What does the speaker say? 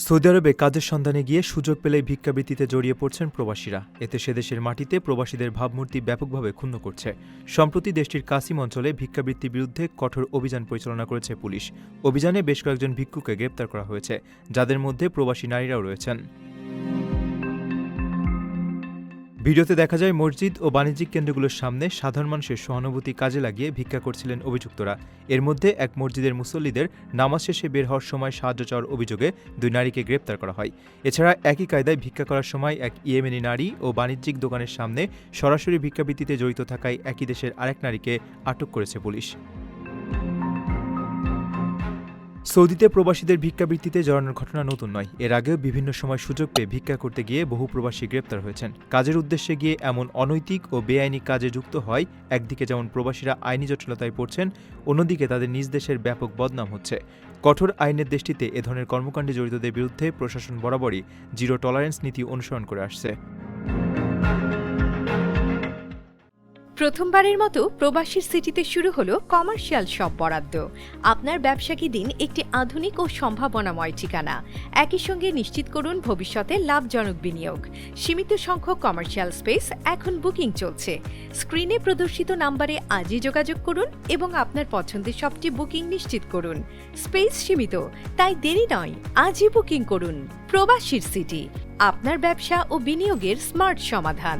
Saudi আরবে কাজের সন্ধানে গিয়ে সুযোগ পেলেই ভিক্ষাবৃত্তিতে জড়িয়ে পড়ছেন প্রবাসীরা। এতে সেদেশের মাটিতে প্রবাসীদের ভাবমূর্তি ব্যাপকভাবে ক্ষুণ্ণ করছে। সম্প্রতি দেশটির কাসিম অঞ্চলে ভিক্ষাবৃত্তির বিরুদ্ধে কঠোর অভিযান পরিচালনা করেছে পুলিশ। অভিযানে বেশ কয়েকজন ভিক্ষুককে গ্রেপ্তার করা হয়েছে, যাদের মধ্যে প্রবাসী নারীরাও রয়েছেন। ভিডিওতে দেখা যায় মসজিদ ও বাণিজ্যিক কেন্দ্রগুলোর সামনে সাধারণ মানুষের সহানুভূতি কাজে লাগিয়ে ভিক্ষা করছিলেন অভিযুক্তরা। এর মধ্যে এক মসজিদের মুসল্লিদের নামাজ শেষে বের হওয়ার সময় সাহায্য চাওয়ার অভিযোগে 2 নারীকে গ্রেপ্তার করা হয়। এছাড়া একই কায়দায় ভিক্ষা করার সময় এক ইয়েমেনি নারী ও বাণিজ্যিক দোকানের সামনে সরাসরি ভিক্ষাবৃত্তিতে জড়িত থাকায় একই দেশের আরেক নারীকে আটক করেছে পুলিশ। সৌদিতে প্রবাসীদের ভিক্ষাবৃত্তিতে জড়ানোর ঘটনা নতুন নয়। এর আগেও বিভিন্ন সময় সুযোগ পেয়ে ভিক্ষা করতে গিয়ে বহু প্রবাসী গ্রেপ্তার হয়েছেন। কাজের উদ্দেশ্যে গিয়ে এমন অনৈতিক ও বেআইনি কাজে যুক্ত হয় একদিকে যেমন প্রবাসীরা আইনি জটিলতায় পড়ছেন, অন্যদিকে তাদের নিজ দেশের ব্যাপক বদনাম হচ্ছে। কঠোর আইনের দেশটিতে এ ধরনের কর্মকাণ্ডে জড়িতদের বিরুদ্ধে প্রশাসন বরাবরই জিরো টলারেন্স নীতি অনুসরণ করে আসছে। প্রথমবারের মতো প্রবাসীর সিটিতে শুরু হলো কমার্শিয়াল শপ বরাদ্দ। আপনার ব্যবসাকে দিন একটি আধুনিক ও সম্ভাবনাময় ঠিকানা। একই সঙ্গে নিশ্চিত করুন ভবিষ্যতে লাভজনক বিনিয়োগ। সীমিত সংখ্যক কমার্শিয়াল স্পেস এখন বুকিং চলছে। স্ক্রিনে প্রদর্শিত নাম্বারে আজই যোগাযোগ করুন এবং আপনার পছন্দের শপটি বুকিং নিশ্চিত করুন। স্পেস সীমিত, তাই দেরি নয়, আজই বুকিং করুন। প্রবাসীর সিটি, আপনার ব্যবসা ও বিনিয়োগের স্মার্ট সমাধান।